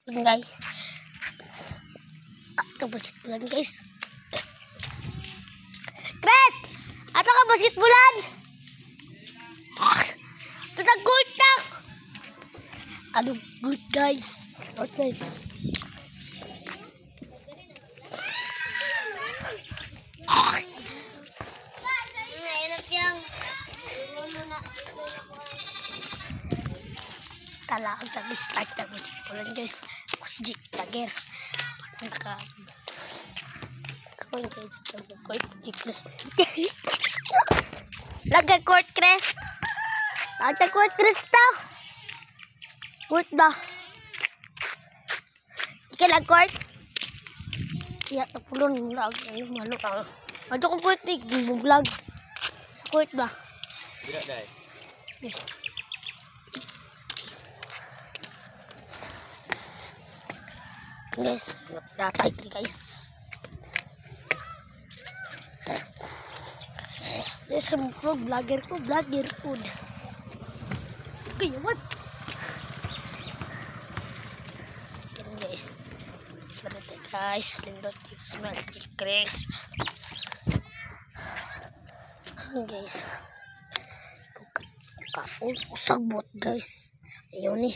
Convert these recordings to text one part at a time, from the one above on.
guys. Ito basketbulan guys. Chris! Ato ka basketbulan! Ito na good na! Ano good guys? Good guys. Tala ang tag-start na basketbulan guys. Ako si Jake Lager. Come on guys, court Chris. Lagay court Chris. Lagay court Chris daw. Court daw. Ika lag court. Iya tapulon lag ay malo ka. Adto ko court ni vlog. Sa court ba? Dira dai. Yes. Guys, natay guys. This is vlogger food. Okay, what? Guys, guys, lindot smell Chris. Guys, sabot guys. Ayun ni.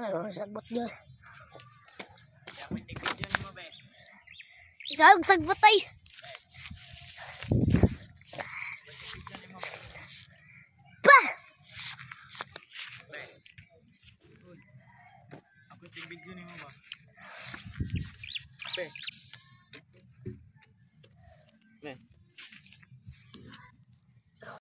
Ano sagbot niya? Ikaw sagbot ay.